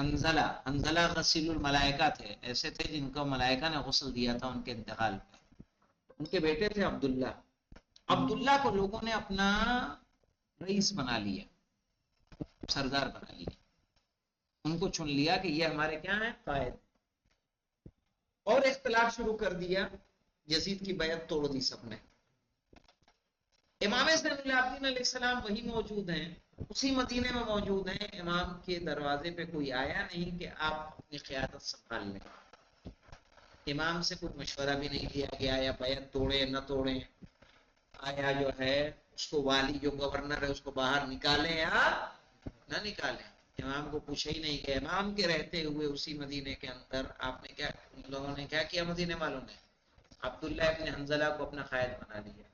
حنظلہ غسیل الملائکہ تھے، ایسے تھے جن کو ملائکہ نے غسل دیا تھا ان کے انتقال پہ. ان کے بیٹے تھے عبداللہ. عبداللہ کو لوگوں نے اپنا رئیس بنا لیا، سردار بنا لیا، ان کو چن لیا کہ یہ ہمارے کیا ہیں قائد. اور اختلاف شروع کر دیا، یزید کی بیعت توڑ دی سب نے. امام زین العابدین علیہ السلام وہی موجود ہیں، اسی مدینے میں موجود ہیں. امام کے دروازے پہ کوئی آیا نہیں کہ آپ اپنی قیادت سنبھال لیں. امام سے کوئی مشورہ بھی نہیں لیا گیا یا بیعت توڑے نہ توڑے. آیا جو ہے اس کو والی جو گورنر ہے اس کو باہر نکالیں یا نہ نکالیں. امام کو پوچھا ہی نہیں کہ امام کے رہتے ہوئے اسی مدینے کے اندر آپ نے کیا، ان لوگوں نے کیا کیا مدینے والوں نے، عبداللہ ابن حنظلہ کو اپنا قائد بنا لیا.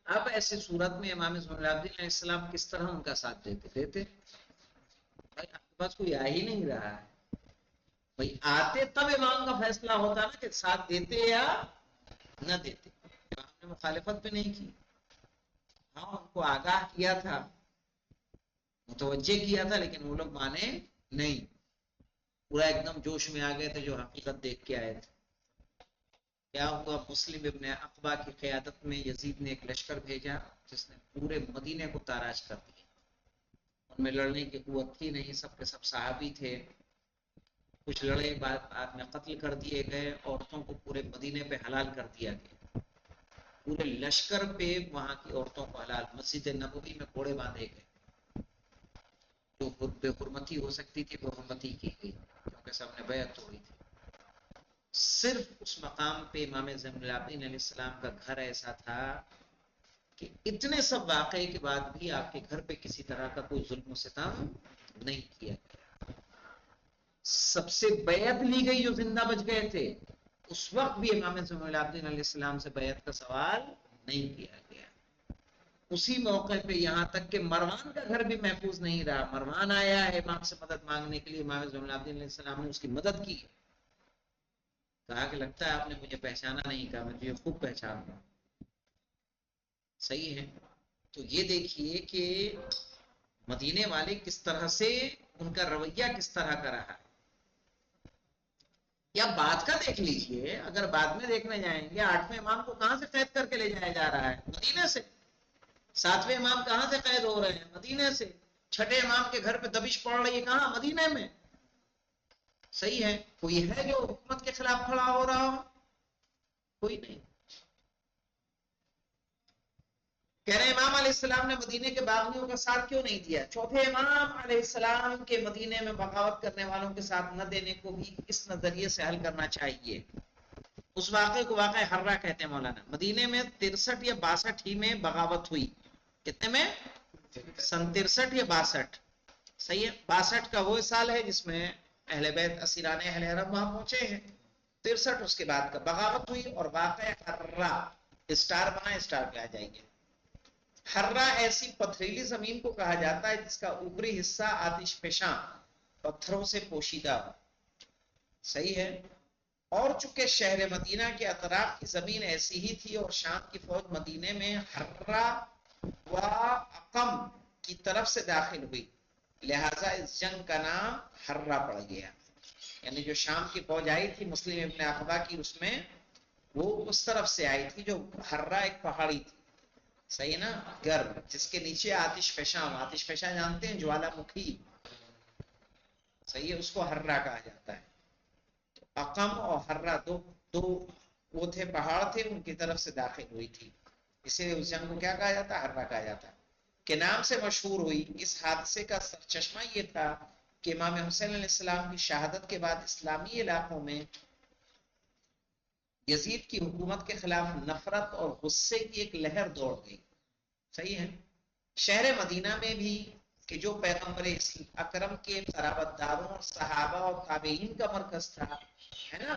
اب ایسی صورت میں امام زین العابدین علیہ السلام کس طرح ان کا ساتھ دیتے بھائی آپ کے پاس کوئی آ ہی نہیں رہا ہے. بھائی آتے تب امام کا فیصلہ ہوتا نا کہ ساتھ دیتے یا نہ دیتے. امام نے مخالفت بھی نہیں کی، ہاں ان کو آگاہ کیا تھا، متوجہ کیا تھا، لیکن وہ لوگ مانے نہیں. پورا ایک دم جوش میں آ گئے تھے جو حقیقت دیکھ کے آئے تھے. کیا ہوا، مسلم ابن عقبہ کی قیادت میں یزید نے ایک لشکر بھیجا جس نے پورے مدینے کو تاراج کر دیا. ان میں لڑنے کی قوت تھی نہیں، سب کے سب صحابی تھے. کچھ لڑے بعد میں قتل کر دیے گئے، عورتوں کو پورے مدینے پہ حلال کر دیا گیا. پورے لشکر پہ وہاں کی عورتوں کو حلال، مسجد نبوی میں گھوڑے باندھے گئے. جو بے حرمتی ہو سکتی تھی بے حرمتی کی گئی کیونکہ سب نے بیعت توڑی تھی. صرف اس مقام پہ امام زین العابدین علیہ السلام کا گھر ایسا تھا کہ اتنے سب واقعے کے بعد بھی آپ کے گھر پہ کسی طرح کا کوئی ظلم و ستم نہیں کیا گیا. سب سے بیعت لی گئی جو زندہ بچ گئے تھے، اس وقت بھی امام زین العابدین علیہ السلام سے بیعت کا سوال نہیں کیا گیا. اسی موقع پہ یہاں تک کہ مروان کا گھر بھی محفوظ نہیں رہا. مروان آیا ہے امام سے مدد مانگنے کے لیے، امام زین العابدین علیہ السلام نے اس کی مدد کی. کہا کہ لگتا ہے آپ نے مجھے پہچانا نہیں، کہا میں تجھے خوب پہچانتا ہوں. صحیح ہے. تو یہ دیکھیے کہ مدینے والے کس طرح سے، ان کا رویہ کس طرح کا رہا. یا بعد کا دیکھ لیجئے، اگر بعد میں دیکھنے جائیں گے 8ویں امام کو کہاں سے قید کر کے لے جایا جا رہا ہے، مدینے سے. 7ویں امام کہاں سے قید ہو رہے ہیں، مدینے سے. 6ٹھے امام کے گھر پہ دبش پڑ رہی ہے، کہاں، مدینے میں. صحیح ہے. کوئی ہے جو حکومت کے خلاف کھڑا ہو رہا ہو، کوئی نہیں. کہہ رہے امام علیہ السلام نے مدینے کے باغیوں کا ساتھ کیوں نہیں دیا. 4تھے امام علیہ السلام کے مدینے میں بغاوت کرنے والوں کے ساتھ نہ دینے کو بھی اس نظریے سے حل کرنا چاہیے. اس واقعے کو واقعہ حرہ کہتے ہیں مولانا. مدینے میں 63 یا 62 ہی میں بغاوت ہوئی. کتنے میں، سن 63 یا 62. صحیح ہے. 62 کا وہ سال ہے جس میں اہل بیت اسیران اہل حرم وہاں پہنچے ہیں. 63 اس کے بعد کا بغاوت ہوئی اور واقعہ حرہ اسٹار بنا، اسٹار پہ آ جائیے. حرہ ایسی پتھریلی زمین کو کہا جاتا ہے جس کا اوپری حصہ آتش فشاں پتھروں سے پوشیدہ ہو. صحیح ہے. اور چونکہ شہر مدینہ کے اطراف کی زمین ایسی ہی تھی اور شام کی فوج مدینے میں حرہ و اقم کی طرف سے داخل ہوئی، لہذا اس جنگ کا نام حرہ پڑ گیا. یعنی جو شام کی فوج آئی تھی مسلم ابن عقبہ کی، اس میں وہ اس طرف سے آئی تھی جو حرہ ایک پہاڑی تھی. صحیح نا، گرم، جس کے نیچے آتش فشاں. آتش فشاں جانتے ہیں، جوالا مکھی. صحیح ہے، اس کو حرہ کہا جاتا ہے. تو اقم اور حرہ دو وہ تھے، پہاڑ تھے، ان کی طرف سے داخل ہوئی تھی. اسی لیے اس جنگ کو کیا کہا جاتا ہے، حرہ کہا جاتا ہے. کے نام سے مشہور ہوئی. اس حادثے کا سرچشمہ یہ تھا کہ امام حسین علیہ السلام کی شہادت کے بعد اسلامی علاقوں میں یزید کی حکومت کے خلاف نفرت اور غصے کی ایک لہر دوڑ گئی. صحیح ہے. شہر مدینہ میں بھی کہ جو پیغمبر اکرم کے قرابت داروں اور صحابہ اور تابعین کا مرکز تھا، ہے نا،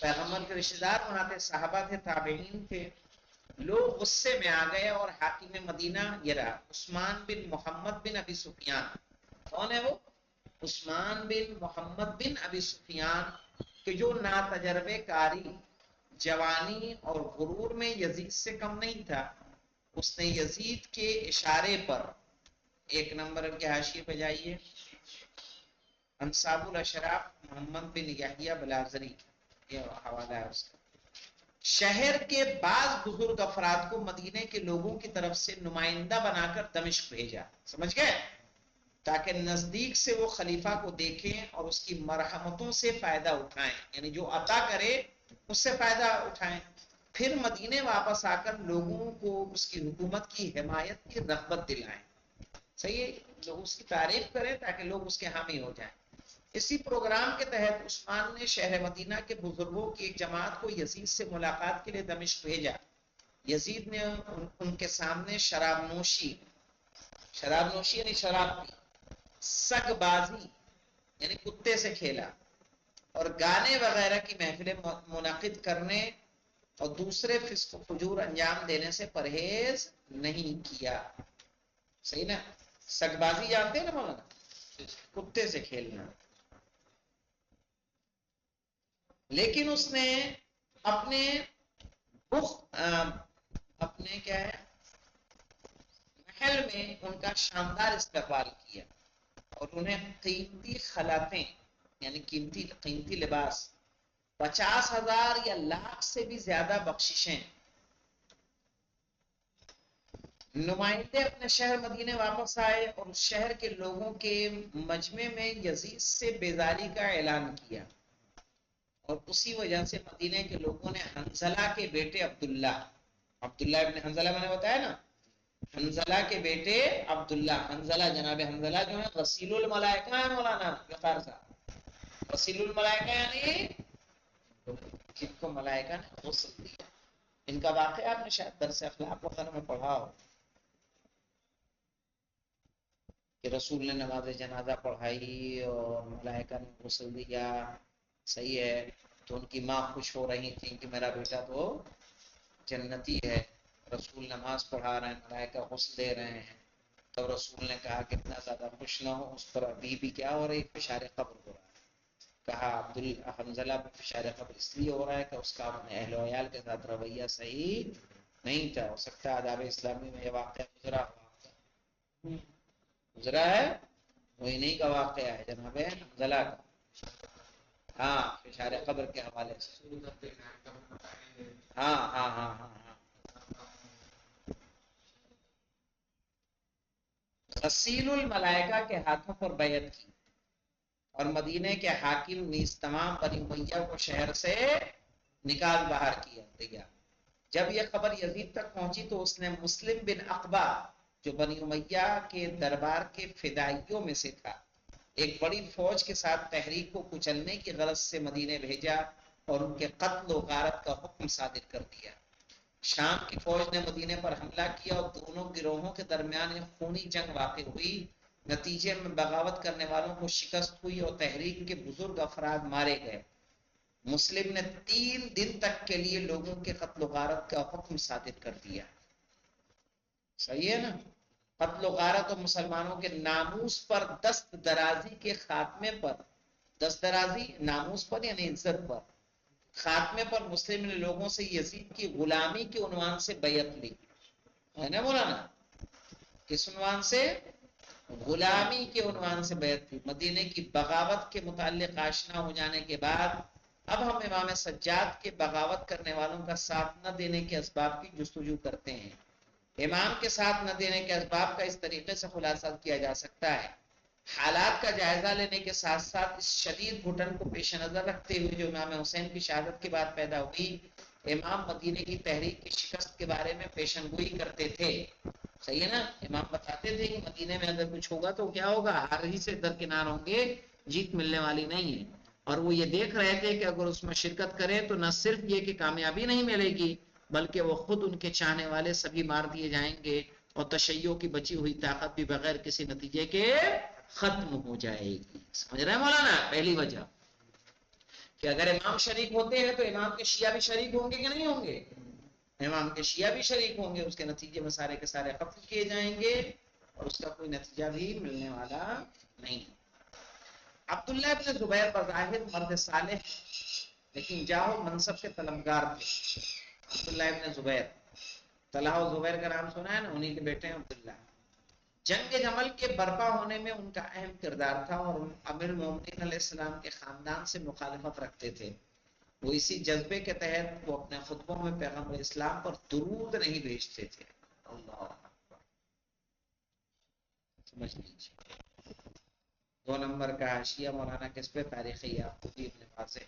پیغمبر کے رشتہ دار وہاں تھے، صحابہ تھے، تابعین تھے. لوگ غصے میں آ گئے اور حاکم مدینہ یہ رہا عثمان بن محمد بن ابی سفیان. کون ہے وہ؟ عثمان بن محمد بن ابی سفیان، کہ جو ناتجربے کاری، جوانی اور غرور میں یزید سے کم نہیں تھا. اس نے یزید کے اشارے پر، 1 نمبر کے حاشیے پہ جائیے، انصاب الاشراف محمد بن یحییٰ بلازری، یہ حوالہ ہے اس کا۔ شہر کے بعض بزرگ افراد کو مدینے کے لوگوں کی طرف سے نمائندہ بنا کر دمشق بھیجا، سمجھ گئے، تاکہ نزدیک سے وہ خلیفہ کو دیکھیں اور اس کی مرحمتوں سے فائدہ اٹھائیں، یعنی جو عطا کرے اس سے فائدہ اٹھائیں، پھر مدینے واپس آ کر لوگوں کو اس کی حکومت کی حمایت کی رغبت دلائیں، صحیح ہے، لوگ اس کی تعریف کریں تاکہ لوگ اس کے حامی ہو جائیں۔ اسی پروگرام کے تحت عثمان نے شہر مدینہ کے بزرگوں کی ایک جماعت کو یزید سے ملاقات کے لیے دمشق بھیجا۔ یزید نے ان کے سامنے شراب نوشی یعنی شراب پی، سگ بازی یعنی کتے سے کھیلا، اور گانے وغیرہ کی محفلیں منعقد کرنے اور دوسرے فسق و فجور انجام دینے سے پرہیز نہیں کیا، صحیح نا، سگ بازی جانتے ہیں نا مولانا، کتے سے کھیلنا۔ لیکن اس نے اپنے کیا ہے محل میں ان کا شاندار استقبال کیا اور انہیں قیمتی خلعتیں یعنی قیمتی لباس، 50,000 یا لاکھ سے بھی زیادہ بخششیں۔ نمائندے اپنے شہر مدینے واپس آئے اور اس شہر کے لوگوں کے مجمع میں یزید سے بیزاری کا اعلان کیا، اور اسی وجہ سے مدینے کے لوگوں نے حنظلہ کے بیٹے عبداللہ ابن حنظلہ میں نے بتایا نا، حنظلہ کے بیٹے عبداللہ، حنظلہ جناب حنظلہ جو ہے غسیل الملائکہ ہے مولانا غفار صاحب، غسیل الملائکہ یعنی جن کو ملائکہ نے غسل دیا۔ ان کا واقعہ آپ نے شاید درس اخلاق وغیرہ میں پڑھا ہو کہ رسول نے نماز جنازہ پڑھائی اور ملائکہ نے غسل دیا، صحیح ہے، تو ان کی ماں خوش ہو رہی تھی کہ میرا بیٹا تو جنتی ہے، رسول نماز پڑھا رہے ہیں، ملائکہ غسل دے رہے ہیں، تو رسول نے کہا کہ اتنا زیادہ خوش نہ ہو، اس پر ابھی بھی کیا ہو رہی، فشار قبر ہو رہا ہے۔ کہا حنظلہ پہ فشار قبر اس لیے ہو رہا ہے کہ اس کا اپنے اہل و عیال کے ساتھ رویہ صحیح نہیں تھا، ہو سکتا ہے آداب اسلامی میں یہ واقعہ گزرا ہے، وہ انہی کا واقعہ ہے جناب حنظلہ کا، ہاں فشار قبر کے حوالے سے، ہاں غسیل الملائکہ کے ہاتھوں پر بیعت کی اور مدینے کے حاکم نیز تمام بنی امیہ کو شہر سے نکال باہر دیا۔ جب یہ خبر یزید تک پہنچی تو اس نے مسلم بن عقبہ جو بنی امیہ کے دربار کے فدائیوں میں سے تھا، ایک بڑی فوج کے ساتھ تحریک کو کچلنے کی غرض سے مدینے بھیجا اور ان کے قتل و غارت کا حکم صادر کر دیا۔ شام کی فوج نے مدینے پر حملہ کیا اور دونوں گروہوں کے درمیان ایک خونی جنگ واقع ہوئی، نتیجے میں بغاوت کرنے والوں کو شکست ہوئی اور تحریک کے بزرگ افراد مارے گئے۔ مسلم نے 3 دن تک کے لیے لوگوں کے قتل و غارت کا حکم صادر کر دیا، صحیح ہے نا، قتل و غارت اور مسلمانوں کے ناموس پر دست درازی کے خاتمے پر، دست درازی ناموس پر یعنی عزت پر، خاتمے پر مسلم نے لوگوں سے یزید کی غلامی کے عنوان سے بیعت لی، ہے نا مولانا، کس عنوان سے؟ غلامی کے عنوان سے بیعت لی۔ مدینے کی بغاوت کے متعلق آشنا ہو جانے کے بعد اب ہم امام سجاد کے بغاوت کرنے والوں کا ساتھ نہ دینے کے اسباب کی جستجو کرتے ہیں۔ امام کے ساتھ نہ دینے کے اسباب کا اس طریقے سے خلاصہ کیا جا سکتا ہے، حالات کا جائزہ لینے کے ساتھ ساتھ اس شدید گھٹن کو پیش نظر رکھتے ہوئے جو امام حسین کی شہادت کے بعد پیدا ہوئی، امام مدینے کی تحریک کی شکست کے بارے میں پیشن گوئی کرتے تھے، صحیح ہے نا، امام بتاتے تھے کہ مدینے میں اگر کچھ ہوگا تو کیا ہوگا، ہار ہی سے درکنار ہوں گے، جیت ملنے والی نہیں ہے، اور وہ یہ دیکھ رہے تھے کہ اگر اس میں شرکت کریں تو نہ صرف یہ کہ کامیابی نہیں ملے گی بلکہ وہ خود ان کے چاہنے والے سبھی مار دیے جائیں گے اور تشیع کی بچی ہوئی طاقت بھی بغیر کسی نتیجے کے ختم ہو جائے گی۔ سمجھ رہے ہیں مولانا؟ پہلی وجہ کہ اگر امام شریک ہوتے ہیں تو امام کے شیعہ بھی شریک ہوں گے کہ نہیں ہوں گے؟ امام کے شیعہ بھی شریک ہوں گے، اس کے نتیجے میں سارے کے سارے قتل کیے جائیں گے اور اس کا کوئی نتیجہ بھی ملنے والا نہیں۔ عبداللہ ابن زبیر بظاہر مرد صالح لیکن جاہو منصب کے طلبگار تھے۔ عبداللہ ابن زبیر، طلحہ و زبیر کا نام سنا ہے نا، انہی کے بیٹے ہیں عبداللہ۔ جنگ جمل کے برپا ہونے میں ان کا اہم کردار تھا اور امیر المومنین علیہ السلام کے خاندان سے مخالفت رکھتے تھے. وہ اسی جذبے کے تحت وہ اپنے خطبوں میں پیغمبر اسلام پر درود نہیں بھیجتے تھے. اللہ اکبر. سمجھ لیجیے. 2 نمبر کا حاشیہ مولانا کس پہ؟ تاریخ یعقوبی ابن واضح.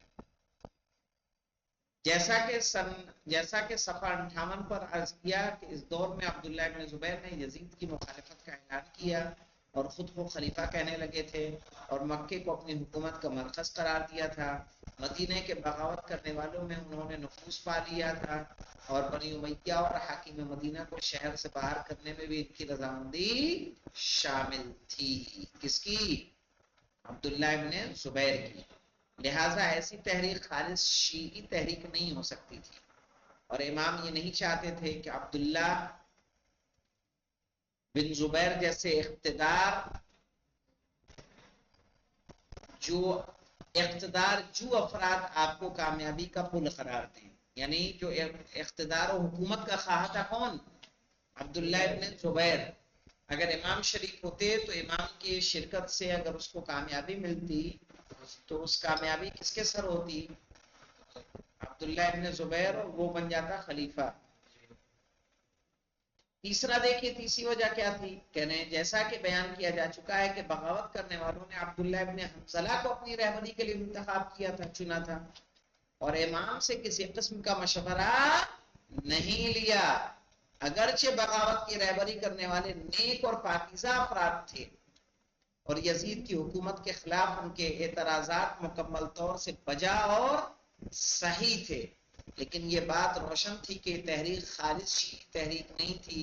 جیسا کہ صفحہ 58 پر عرض کیا کہ اس دور میں عبداللہ ابن زبیر نے یزید کی مخالفت کا اعلان کیا اور خود کو خلیفہ کہنے لگے تھے اور مکے کو اپنی حکومت کا مرکز قرار دیا تھا. مدینہ کے بغاوت کرنے والوں میں انہوں نے نفوذ پا لیا تھا اور بنی امیہ اور حاکم مدینہ کو شہر سے باہر کرنے میں بھی ان کی رضامندی شامل تھی. کس کی؟ عبداللہ ابن زبیر کی. لہٰذا ایسی تحریک خالص شیعی تحریک نہیں ہو سکتی تھی اور امام یہ نہیں چاہتے تھے کہ عبداللہ بن زبیر جیسے اقتدار جو افراد آپ کو کامیابی کا پل قرار دیں. یعنی جو اقتدار و حکومت کا خواہاں تھا کون؟ عبداللہ ابن زبیر. اگر امام شریک ہوتے تو امام کی شرکت سے اگر اس کو کامیابی ملتی تو اس کامیابی کس کے سر ہوتی؟ عبداللہ ابن زبیر، اور وہ بن جاتا خلیفہ. تیسرا دیکھیے تیسری وجہ کیا تھی؟ کہنے جیسا کہ بیان کیا جا چکا ہے کہ بغاوت کرنے والوں نے عبداللہ ابن حنظلہ کو اپنی رہبری کے لیے انتخاب کیا تھا، چنا تھا اور امام سے کسی قسم کا مشورہ نہیں لیا. اگرچہ بغاوت کی رہبری کرنے والے نیک اور پاکیزہ افراد تھے اور یزید کی حکومت کے خلاف ان کے اعتراضات مکمل طور سے بجا اور صحیح تھے، لیکن یہ بات روشن تھی کہ تحریک خالص شیعی تحریک نہیں تھی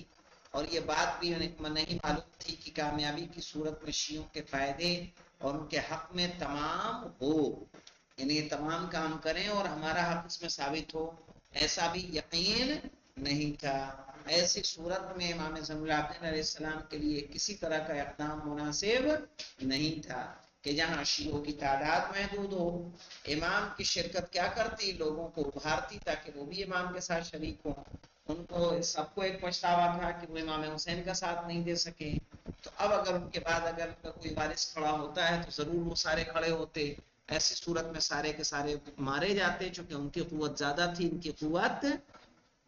اور یہ بات بھی نہیں معلوم تھی کہ کامیابی کی صورت میں شیعوں کے فائدے اور ان کے حق میں تمام ہو، یعنی یہ تمام کام کریں اور ہمارا حق اس میں ثابت ہو، ایسا بھی یقین نہیں تھا. ایسی صورت میں امام زین العابدین علیہ السلام کے لیے کسی طرح کا اقدام مناسب نہیں تھا کہ جہاں شیعوں کی تعداد محدود ہو. امام کی شرکت کیا کرتی؟ لوگوں کو ابھارتی تاکہ وہ بھی امام کے ساتھ شریک ہوں. ان کو سب کو ایک پچھتاوا تھا کہ وہ امام حسین کا ساتھ نہیں دے سکے، تو اب اگر ان کے بعد اگر کوئی وارث کھڑا ہوتا ہے تو ضرور وہ سارے کھڑے ہوتے. ایسی صورت میں سارے کے سارے مارے جاتے چونکہ ان کی قوت زیادہ تھی، ان کی قوت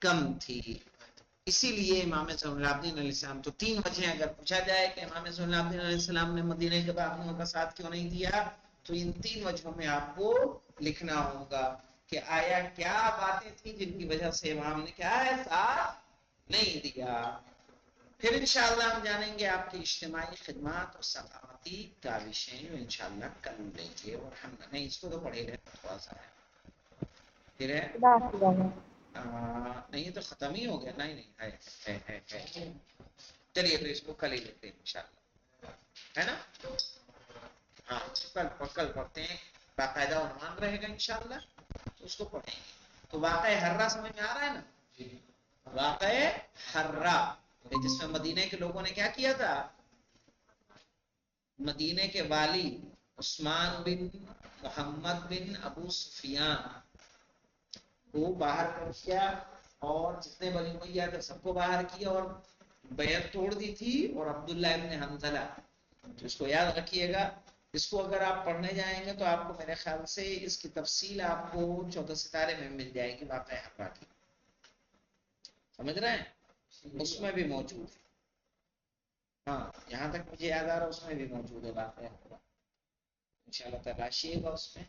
کم تھی. اسی لیے امام زین العابدین علیہ السلام، تو 3 وجہیں اگر پوچھا جائے کہ امام زین العابدین علیہ السلام نے مدینہ کے باغیوں کا ساتھ کیوں نہیں دیا، تو ان 3 وجہوں میں آپ کو لکھنا ہوگا کہ آیا کیا باتیں تھیں جن کی وجہ سے امام نے کیا ہے ساتھ نہیں دیا. پھر انشاءاللہ ہم جانیں گے آپ کی اجتماعی خدمات اور ثقافتی کاوشیں جو انشاءاللہ کر لیں گے. اور ہم نہیں اس کو تو پڑھے گئے تھوڑا سا ہے پھر ہے نہیں تو ختم ہی ہو گیا. نہیں ہے. چلیے تو اس کو کل ہی لیتے ہیں انشاءاللہ، ہے نا؟ ہاں کل پڑھتے ہیں، باقاعدہ عنوان رہے گا انشاءاللہ تو اس کو پڑھیں گے. تو واقع حرہ سمجھ میں آ رہا ہے نا؟ واقع حرہ جس میں مدینہ کے لوگوں نے کیا کیا تھا؟ مدینہ کے والی عثمان بن محمد بن ابو سفیان کو باہر کر کیا اور جتنے بنی امیہ تھے سب کو باہر کیا اور بیعت توڑ دی تھی. اور عبداللہ ابن حنظلہ، تو اس کو یاد رکھیے گا. اس کو اگر آپ پڑھنے جائیں گے تو آپ کو میرے خیال سے اس کی تفصیل آپ کو 14 ستارے میں مل جائے گی واقعہ حرہ کی. سمجھ رہے ہیں؟ اس میں بھی موجود ہے. ہاں یہاں تک مجھے یاد آ رہا اس میں بھی موجود ہے واقعہ حرہ. انشاءاللہ تلاشیے گا اس میں.